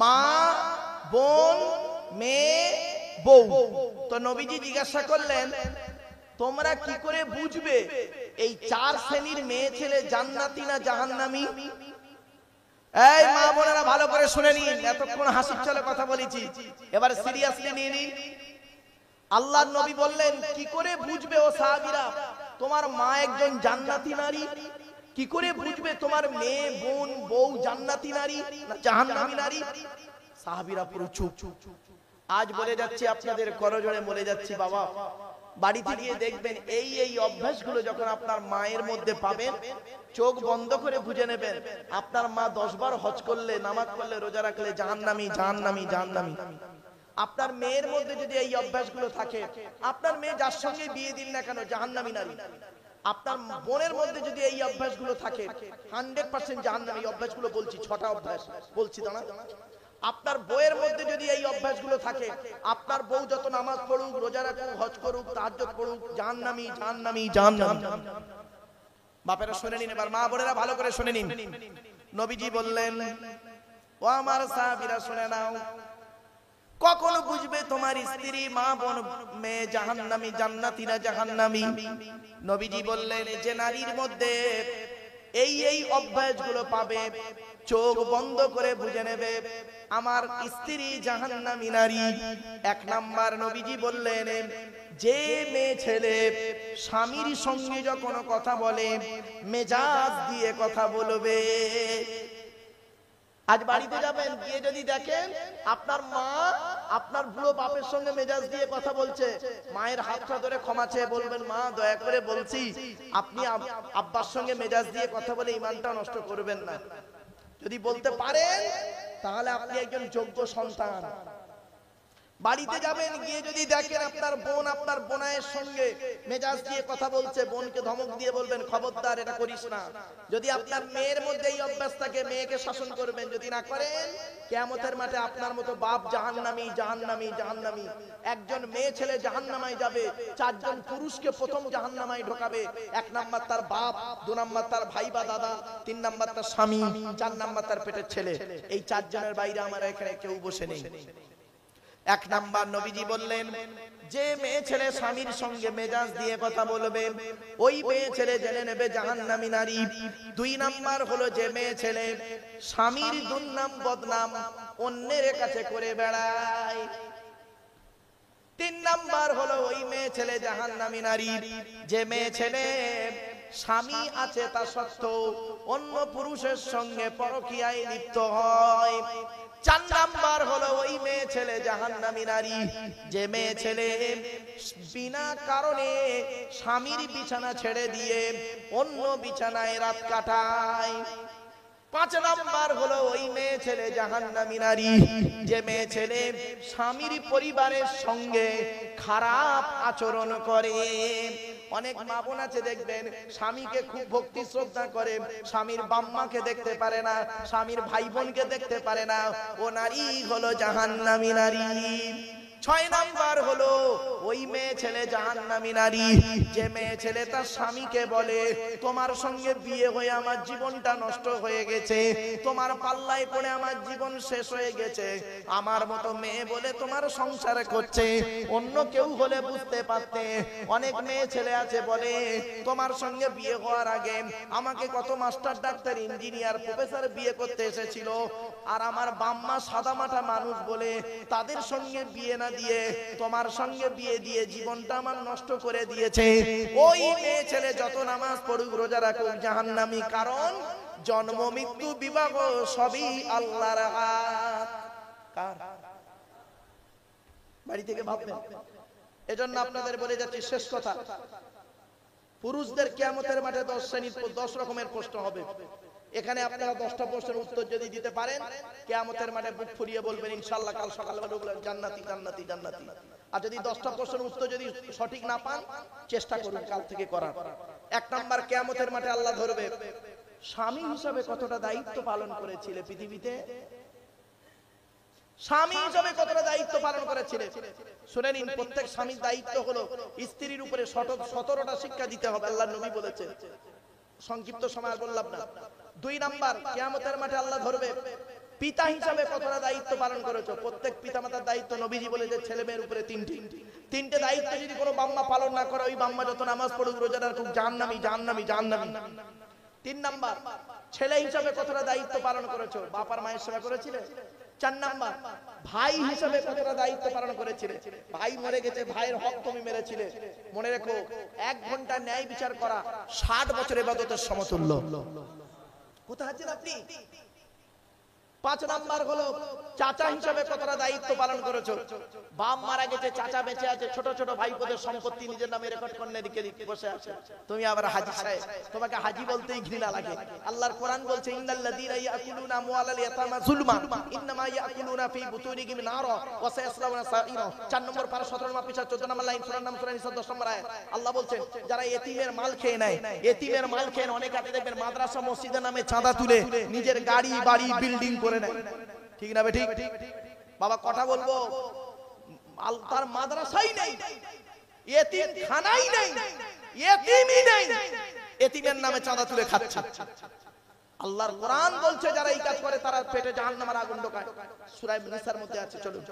মা, বোন, মেয়ে, বউ। তো নবীজি জিজ্ঞাসা করলেন, তোমরা কি করে বুঝবে এই 4 শ্রেণীর মেয়ে ছেলে জান্নাতি না জাহান্নামী? এই মা বোনেরা ভালো করে শুনে নিন, এতক্ষণ হাসির ছলে কথা বলেছি, এবার সিরিয়াসলি নিয়ে নিন। আল্লাহর নবী বললেন, কি করে বুঝবে ও সাহাবীরা তোমার মা একজন জান্নাতি নারী? কি করে বুঝবে তোমার মেয়ে, বোন, বউ জান্নাতি নারী না জাহান্নামী নারী? সাহাবীরা পুরো চুপ। আজ বলে যাচ্ছি আপনাদের করজোড়ে বলে যাচ্ছি বাবা, বাড়িতে গিয়ে দেখবেন এই অভ্যাসগুলো যখন আপনার মায়ের মধ্যে পাবেন, চোখ বন্ধ করে বুঝে নেবেন আপনার মা 10 বার হজ করলে, নামাজ পড়লে, রোজা রাখলে জাহান্নামী, জাহান্নামী, জাহান্নামী। আপনার মেয়ের মধ্যে যদি এই অভ্যাসগুলো থাকে, আপনার মেয়ে যার সঙ্গে বিয়ে দিন না কেন জাহান্নামী নারী। আপনার বোনের মধ্যে যদি এই অভ্যাসগুলো থাকে 100% জাহান্নামী। এই অভ্যাসগুলো বলছি, 6টা অভ্যাস বলছি দাঁড়া। আপনার বউয়ের মধ্যে যদি এই অভ্যাসগুলো থাকে, আপনার বউ যত নামাজ পড়ুক, রোজা রাখুক, হজ করুক, তাহাজ্জুদ পড়ুক, জাহান্নামী, জাহান্নামী, জাহান্নামী। বাপেরা শুনে নিন, এবার মা বোনেরা ভালো করে শুনে নিন। নবীজি বললেন, ও আমার সাহাবীরা শুনে নাও, কখনো বুঝবে তোমার স্ত্রী, মা, বোন, মেয়ে জাহান্নামী, জান্নাতীরা জাহান্নামী? নবীজি বললেন যে নারীর মধ্যে এই এই অভ্যাসগুলো পাবে, চোখ বন্ধ করে বুঝে নেবে আমার স্ত্রী জাহান্নামী নারী। এক নাম্বার নবীজি বললেন যে মেয়ে ছেলে স্বামীর সঙ্গে যখন কথা বলে মেজাজ দিয়ে কথা বলবে। আজ বাড়িতে যাবেন, গিয়ে যদি দেখেন আপনার মা আপনার বুড়ো বাপের সঙ্গে মেজাজ দিয়ে কথা বলছে, মায়ের হাতটা ধরে ক্ষমা চেয়ে বলবেন, মা দয়া করে বলছি আপনি আব্বার সঙ্গে মেজাজ দিয়ে কথা বলে ইমানটা নষ্ট করবেন না। যদি বলতে পারেন তাহলে আপনি একজন যোগ্য সন্তান। বাড়িতে যাবেন, গিয়ে যদি দেখেন আপনার বোন আপনার বোনের সঙ্গে মেজাজ দিয়ে কথা বলছে, বোনকে ধমক দিয়ে বলবেন খবরদার এটা করিস না। যদি আপনার মেয়ের মধ্যে এই অভ্যাস থাকে মেয়েকে শাসন করবেন। যদি না করেন কিয়ামতের মাঠে আপনার মতো বাপ জাহান্নামী, জাহান্নামী, জাহান্নামী। একজন মেয়ে ছেলে জাহান্নামায় যাবে, চারজন পুরুষকে প্রথম জাহান্নামায় ঢোকাবে। এক নাম্বার তার বাপ, দু নাম্বার তার ভাই বা দাদা, তিন নাম্বার তার স্বামী, চার নাম্বার তার পেটের ছেলে। এই চারজনের বাইরে আমার এখানে কেউ বসে নেই। এক নাম্বার নবীজি বললেন যে মেয়ে ছেলে স্বামীর সঙ্গে মেজাজ দিয়ে কথা বলবে ওই মেয়ে ছেলে জেনে নেবে জাহান্নামী নারী। দুই নাম্বার হলো যে মেয়ে ছেলে স্বামীর দুর্নাম বদনাম অন্যের কাছে করে বেড়ায়। তিন নাম্বার হলো ওই মেয়ে ছেলে জাহান্নামী নারী যে মেয়ে ছেলে স্বামী আছে তা সত্ত্বেও অন্য পুরুষের সঙ্গে পরকীয়ায় লিপ্ত হয়। চার নাম্বার হলো ওই মেয়ে ছেলে জাহান্নামী নারী যে মেয়ে ছেলে বিনা কারণে স্বামীর বিছানা ছেড়ে দিয়ে অন্য বিছানায় রাত কাটায়। পাঁচ নাম্বার হলো ওই মেয়ে ছেলে জাহান্নামী নারী যে মেয়ে ছেলে স্বামীর পরিবারের সঙ্গে খারাপ আচরণ করে। অনেক মা বোন আছে দেখবেন স্বামীকে খুব ভক্তি শ্রদ্ধা করে, স্বামীর বাম্মাকে দেখতে পারে না, স্বামীর ভাই বোনকে দেখতে পারে না, ও নারী হলো জাহান্নামী নারী। ছয় নাম্বার হলো ওই মেয়ে ছেলে জাহান্নামী নারী যে মেয়ে ছেলে তার স্বামীকে বলে তোমার সঙ্গে বিয়ে হয়ে আমার জীবনটা নষ্ট হয়ে গেছে, তোমার পাল্লায় পড়ে আমার জীবন শেষ হয়ে গেছে, আমার মতো মেয়ে বলে তোমার সংসার করছে, অন্য কেউ হলে বুঝতে পারতে। অনেক মেয়ে ছেলে আছে বলে তোমার সঙ্গে বিয়ে হওয়ার আগে আমাকে কত মাস্টার, ডাক্তার, ইঞ্জিনিয়ার, প্রফেসর বিয়ে করতে এসেছিল, আর আমার বাম্মা সাদামাটা মানুষ বলে তাদের সঙ্গে বিয়ে না দিয়ে তোমার সঙ্গে বিয়ে দিয়ে জীবনটা আমার নষ্ট করে দিয়েছে। ওই মেয়ে ছেলে যত নামাজ পড়ুক রোজা রাখুক জাহান্নামী, কারণ জন্ম মৃত্যু বিবাহ সবই আল্লাহর হাত। কার? বাড়ি থেকে ভাববেন। এজন্য আপনাদের বলে যাচ্ছি শেষ কথা, পুরুষদের কিয়ামতের মাঠে 10 শ্রেণীর 10 রকমের প্রশ্ন হবে। এখানে আপনারা 10টা প্রশ্নের উত্তর যদি দিতে পারেন কিয়ামতের মাঠে বুক ফুরিয়ে বলবেন ইনশাআল্লাহ কাল সকালবেলা বলবেন জান্নাতি, জান্নাতি, জান্নাতি। আর যদি 10টা প্রশ্নের উত্তর যদি সঠিক না পান চেষ্টা করুন কাল থেকে করার। এক নাম্বার, কিয়ামতের মাঠে আল্লাহ ধরবে স্বামী হিসেবে কতটা দায়িত্ব পালন করেছিলে পৃথিবীতে, স্বামী হিসেবে কতটা দায়িত্ব পালন করেছিলে। শুনে নিন, প্রত্যেক স্বামীর দায়িত্ব হলো স্ত্রীর উপরে 17টা শিক্ষা দিতে হবে, আল্লাহর নবী বলেছেন। সংক্ষিপ্ত সময় বললাম না। দুই নাম্বার, কিয়ামতের মাঠে আল্লাহ ধরবে পিতা হিসাবে কতটা দায়িত্ব পালন করেছো। প্রত্যেক পিতামাতার দায়িত্ব নবীজি বলে যে ছেলে মেয়ের উপরে তিনটে দায়িত্ব যদি কোনো বাম্মা পালন না করে ওই বাম্মা যত নামাজ পড়ুক রোজা রাখুক জাহান্নামী, জাহান্নামী, জাহান্নামী। তিন নাম্বার, ছেলে হিসাবে কতটা দায়িত্ব পালন করেছো, বাবার মায়ের সেবা করেছিলে। চার নাম্বার, ভাই হিসাবে কতটা দায়িত্ব পালন করেছিলে, ভাই মরে গেছে ভাইয়ের হক তুমি মেরেছিলে। মনে রেখো 1 ঘন্টা ন্যায় বিচার করা 60 বছরের ইবাদতের সমতুল্য। কোথায় আছেন আপনি? 5 নাম্বার হলো চাচা হিসাবে কতটা দায়িত্ব পালন করেছো। বাপ মারা গেছে, চাচা বেঁচে আছে, ছোট ছোট ভাইপোদের সম্পত্তি নিজের নামে রেকর্ড করে দিকে বসে আছে, তুমি আবার হাজী সাহেব, তোমাকে হাজী বলতেই ঘৃণা লাগে। আল্লাহর কোরআন বলছে ইন্নাল্লাযীনা ইয়াকুলুনা আমওয়ালাল ইয়াতামা যুলমা ইন্নামা ইয়াকুলুনা ফি বুতুনিহিম নারা ওয়া সায়াসলাউনা সাঈরা। 4 নম্বর পারা 17 নম্বর পৃষ্ঠা 14 নম্বর লাইন, সূরার নাম সূরা নিসা 10 নম্বর আয়াত। আল্লাহ বলছেন যারা এতিমের মাল খেয়ে নেয়, এতিমের মাল খেয়ে অনেক আছে দেখবেন মাদ্রাসা মসজিদের নামে চাঁদা তুলে নিজের গাড়ি বাড়ি বিল্ডিং করে নেয়, ঠিক না ঠিক? বাবা কথা বলবো, তার মাদ্রাসাই নেই, এতিম খানাই নেই, এতিমই নেই, এতিমের নামে চাঁদা তুলে খাচ্ছে। আল্লাহর কোরআন বলছে যারা এই কাজ করে তারা পেটে জাহান্নামের আগুন ঢোকায়, সূরা নিসার মধ্যে আছে। চলুন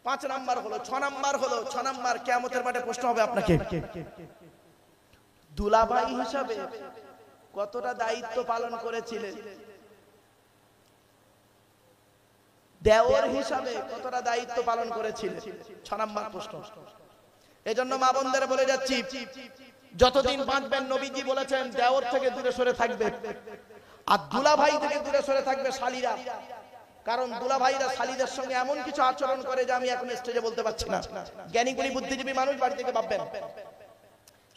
5 নাম্বার হলো, 6 নাম্বার হলো, 6 নাম্বার কিয়ামতের মাঠে প্রশ্ন হবে আপনাকে, দুলাভাই হিসাবে কতটা দায়িত্ব পালন করেছিলেন, দেওর হিসাবে কতটা দায়িত্ব পালন করেছিলেন। 6 নাম্বার প্রশ্ন। এজন্য মা বোনদের বলে যাচ্ছি, যতদিন বাঁচবেন নবীজি বলেছেন দেওর থেকে দূরে সরে থাকবে, আর দুলাভাই থেকে দূরে সরে থাকবে শালীরা। কারণ দুলাভাইরা শালীদের সঙ্গে এমন কিছু আচরণ করে যে আমি এখন স্টেজে বলতে পারছি না। জ্ঞানী গুণী বুদ্ধিজীবী মানুষ বাড়ি থেকে ভাববেন।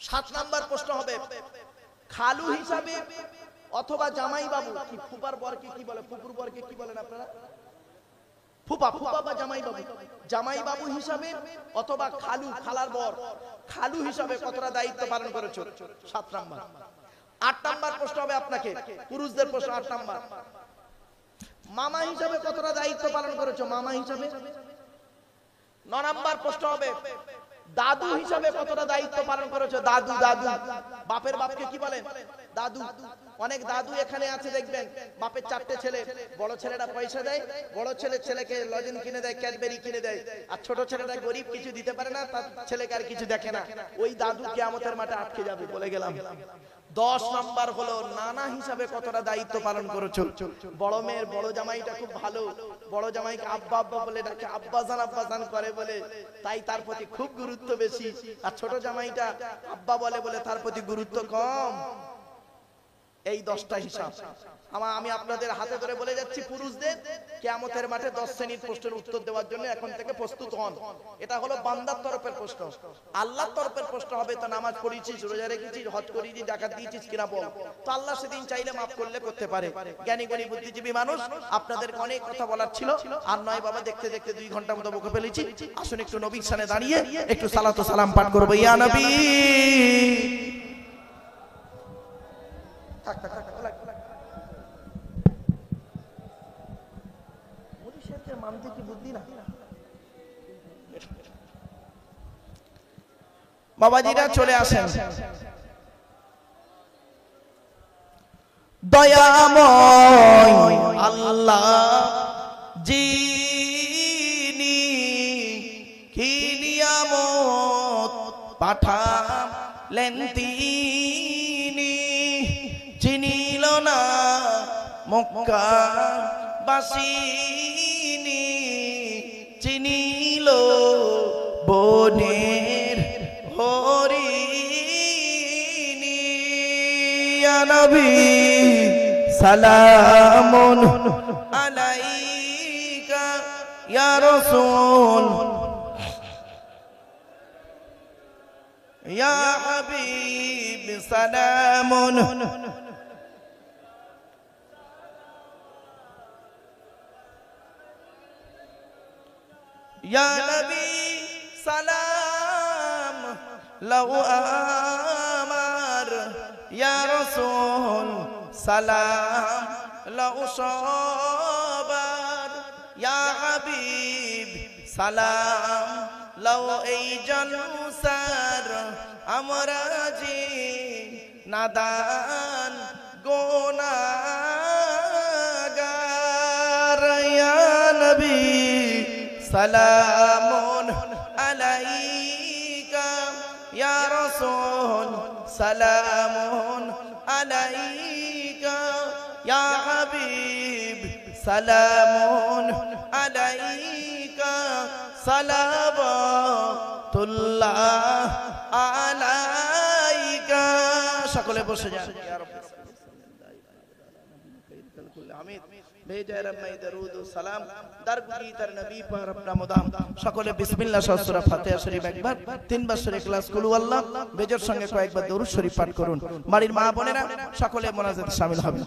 7 নাম্বার প্রশ্ন হবে, খালু হিসাবে অথবা জামাই বাবু, কি ফুপার বরকে কি বলে, ফুপুর বরকে কি বলেন আপনারা? ফুপা, ফুপা বা জামাই বাবু, জামাই বাবু হিসাবে অথবা খালু, খালার বর, খালু হিসাবে কতটা দায়িত্ব পালন করেছো। 7 নাম্বার। 8 নাম্বার প্রশ্ন হবে আপনাকে, পুরুষদের প্রশ্ন। 8 নাম্বার, মামা হিসাবে কতটা দায়িত্ব পালন করেছো, মামা হিসাবে। 9 নাম্বার প্রশ্ন হবে, দাদু হিসাবে কতটা দায়িত্ব পালন করেছো, দাদু, দাদু। বাপের বাপকে কি বলেন? দাদু। অনেক দাদু এখানে আছে দেখবেন, বাপের 4টে ছেলে, বড় ছেলেটা পয়সা দেয়, বড় ছেলে ছেলেকে লজেন কিনে দেয়, ক্যাডবেরি কিনে দেয়, আর ছোট ছেলেটা গরিব, কিছু দিতে পারে না, তার ছেলেকে আর কিছু দেখে না। ওই দাদু কিয়ামতের মাঠে আটকে যাবে, বলে গেলাম। 10 নাম্বার হলো, নানা হিসাবে কতটা দায়িত্ব পালন করেছো। বড় মেয়ের বড় জামাইটা খুব ভালো, বড় জামাইকে আব্বা আব্বা বলে ডাকে, আব্বাজান করে বলে, তাই তার প্রতি খুব গুরুত্ব বেশি। আর ছোট জামাইটা আব্বা বলে বলে তার প্রতি গুরুত্ব কম। এই 10টা হিসাব আমি আপনাদের হাতে ধরে বলে যাচ্ছি। পুরুষদের কিয়ামতের মাঠে 10 শ্রেণীর প্রশ্নের উত্তর দেওয়ার জন্য এখন থেকে প্রস্তুত হন। এটা হলো বান্দার তরফের প্রশ্ন। আল্লাহর তরফের প্রশ্ন হবে, তো নামাজ পড়েছিস, রোজা রেখেছিস, হজ করেছিস, যাকাত দিয়েছিস কিনা বল। তো আল্লাহ সেদিন চাইলে মাফ করলে করতে পারে। জ্ঞানী গুণী বুদ্ধিজীবী মানুষ, আপনাদের অনেক কথা বলার ছিল, আর নয় বাবা, দেখতে দেখতে 2 ঘন্টা মতো বকে ফেলেছি। আসুন একটু নবীর সামনে দাঁড়িয়ে একটু সালাত ও সালাম পাঠ করব। ইয়া নবী, থাক থাক থাক, মানতে কি বুদ্ধি না? বাবাজিরা চলে আসেন। দয়াময় আল্লাহ যিনি কি নিয়ামত পাঠালেন তিনি, চিনিল না মক্কা বাসিনী, চিনিল বনের হরিণী। ইয়া নবী সালামুন আলাইকা ইয়া রাসূল ইয়া হাবিব সালামুন। ইয়া নবী সালাম লাউ আমার, ইয়া রাসূল সালাম লাউ সবার, ইয়া হাবিব সালাম লাউ এই জলসার আমরা জি নাদান গুনাহগার। ইয়া নবী সালামুন আলাইকা ইয়া রাসূল সালামুন আলাইকা ইয়া হাবিব সালামুন আলাইকা সালাওয়াতুল্লাহ আলাইকা। সকলে বসে যান। ইয়া রাব্বি আমিন। भेजा रम्मे दरूद सलाम दरगुजी तर नबी पर अपना मुदाम। সকলে বিসমিল্লাহ সহ সূরা ফাতিহা শরীফ একবার, 3 বার সূরা ইখলাস কুল আল্লাহ বেজর সঙ্গে কয়েকবার দরুদ শরীফ পাঠ করুন। বাড়ির মা বোনেরা সকলে মোনাজাতে শামিল হবেন।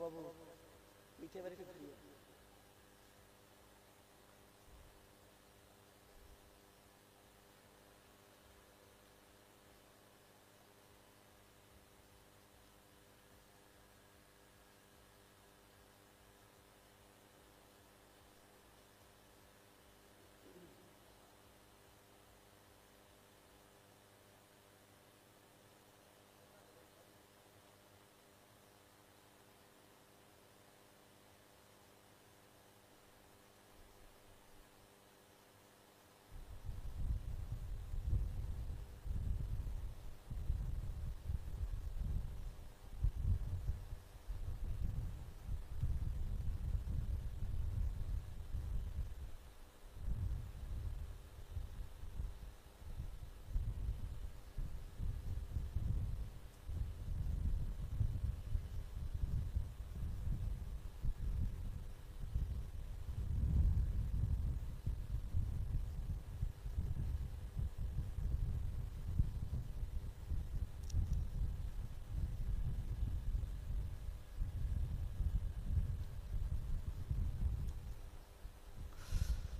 বাবু পিঠে বাড়ি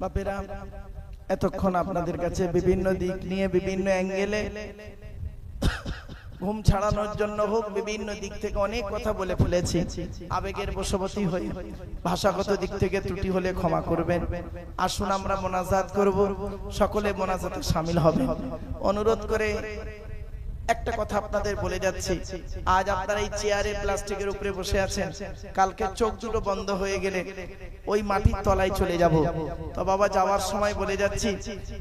বাপেরা, এতক্ষণ আপনাদের কাছে বিভিন্ন দিক নিয়ে বিভিন্ন অ্যাঙ্গেলে ঘুম ছাড়ানোর জন্য হোক বিভিন্ন দিক থেকে অনেক কথা বলে ফেলেছি। আবেগের বশবর্তী হই, ভাষাগত দিক থেকে ত্রুটি হলে ক্ষমা করবেন। আসুন আমরা মোনাজাত করব, সকলে মোনাজাতে শামিল হবে। অনুরোধ করে একটা কথা আপনাদের বলে যাচ্ছি, আজ আপনারা এই চেয়ারে প্লাস্টিকের উপরে বসে আছেন, কালকে চোখ দুটো বন্ধ হয়ে গেলে ওই মাটির তলায় চলে যাব। তো বাবা, যাওয়ার সময় বলে যাচ্ছি,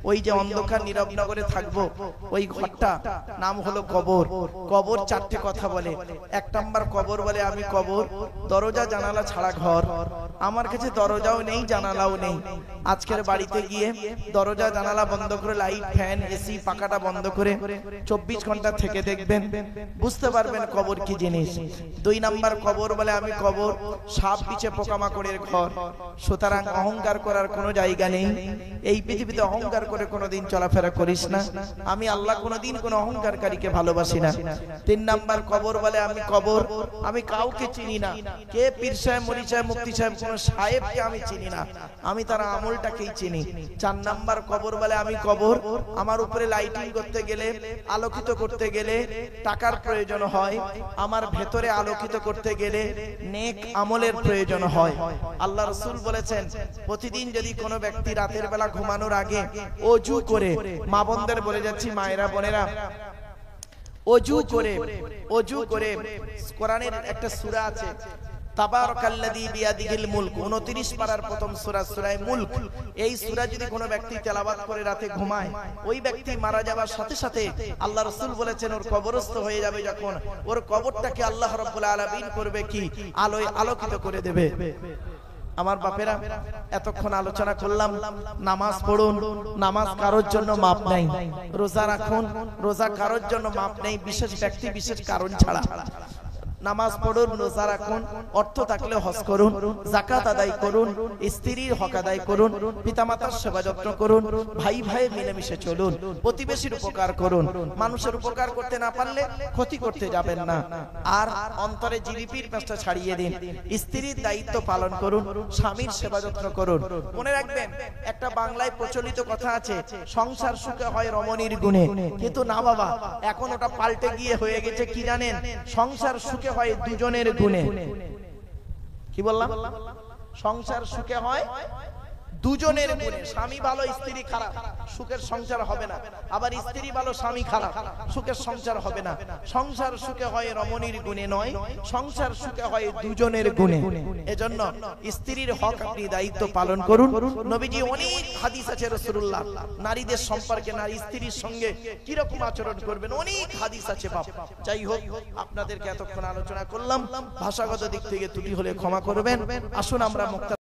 ওই যে অন্ধকার নীরব নগরে থাকবো, ওই ঘরটা নাম হলো কবর। কবর চারটে কথা বলে। এক নাম্বার কবর বলে আমি কবর, দরজা জানালা ছাড়া ঘর। আমার কাছে দরজাও নেই, জানালাও নেই। আজকের বাড়িতে গিয়ে দরজা জানালা বন্ধ করে, লাইট ফ্যান এসি পাখাটা বন্ধ করে 24 ঘন্টা থেকে দেখবেন, বুঝতে পারবেন কবর কি জিনিস। 2 নাম্বার কবর বলে আমি কবর, সাপ বিছে পোকামাকড়ের ঘর। সুতরাং অহংকার করার কোনো জায়গা নেই। এই পৃথিবীতে অহংকার করে কোনোদিন চলাফেরা করিস না। আমি আল্লাহ কোনোদিন কোনো অহংকারকারীকে ভালোবাসি না। 3 নাম্বার কবর বলে আমি কবর, আমি কাউকে চিনি না। কে পীর সাহেব, মরি সাহেব, মুফতি সাহেব, কোন সাহেবকে আমি চিনি না, আমি তার আমলটাকেই চিনি। 4 নাম্বার কবর বলে আমি কবর, আমার উপরে লাইটিং করতে গেলে, আলোকিত করতে গেলে টাকার প্রয়োজন হয়, আমার ভেতরে আলোকিত করতে গেলে নেক আমলের প্রয়োজন হয়। আল্লাহ রাসূল বলেছেন, প্রতিদিন যদি কোনো ব্যক্তি রাতের বেলা ঘুমানোর আগে ওযু করে, মা বোনদের বলে যাচ্ছি, মায়েরা বোনেরা, ওযু করে কোরআনের একটা সূরা আছে, তাবারাকাল্লাযী বিয়াদিহিল মুলক, 29 পারার প্রথম সূরা, সূরা মুলক। এই সূরা যদি কোনো ব্যক্তি তেলাওয়াত করে রাতে ঘুমায়, ওই ব্যক্তি মারা যাওয়ার সাথে সাথে আল্লাহ রাসূল বলেছেন, ওর কবরস্থ হয়ে যাবে যখন, ওর কবরটাকে আল্লাহ রাব্বুল আলামিন করবে কি, আলোয় আলোকিত করে দেবে। আমার বাপেরা, এতক্ষণ আলোচনা করলাম, নামাজ পড়ুন, নামাজ কারোর জন্য মাপ নাই। রোজা রাখুন, রোজা কারোর জন্য মাপ নেই, বিশেষ ব্যক্তি বিশেষ কারণ ছাড়া। নামাজ পড়ুন, রোজা রাখুন, অর্থ থাকলে হজ করুন, যাকাত আদায় করুন, স্ত্রীর হক আদায় করুন, পিতামাতার সেবা যত্ন করুন, ভাই ভাই মিলেমিশে চলুন, প্রতিবেশীর উপকার করুন। মানুষের উপকার করতে না পারলে ক্ষতি করতে যাবেন না। আর অন্তরে জিলিপির পেঁচটা ছাড়িয়ে দিন। স্ত্রীর দায়িত্ব পালন করুন, স্বামীর সেবা যত্ন করুন। মনে রাখবেন, একটা বাংলায় প্রচলিত কথা আছে, সংসার সুখে হয় রমণীর গুণে। কিন্তু না বাবা, এখন ওটা পাল্টে গিয়ে হয়ে গেছে কি জানেন, সংসার সুখে হয় দুজনের গুণে। কি বললাম? সংসার সুখে হয় দুজনের গুণে। স্বামী ভালো স্ত্রী খারাপ, সুখের সংসার হবে না। আবার স্ত্রী ভালো স্বামী খারাপ, সুখের সংসার হবে না। সংসার সুখে হয় রমণীর গুণে নয়, সংসার সুখে হয় দুজনের গুণে। এজন্য স্ত্রীর হক আপনি দায়িত্ব পালন করুন। নবীজি অনেক হাদিস আছে রাসূলুল্লাহ, নারীদের সম্পর্কে, নারী স্ত্রীর সঙ্গে কি রকম আচরণ করবেন, অনেক হাদিস আছে বাপ। যাই হোক, আপনাদেরকে এতক্ষণ আলোচনা করলাম, ভাষাগত দিক থেকে ত্রুটি হলে ক্ষমা করবেন। আসুন আমরা মুক্ত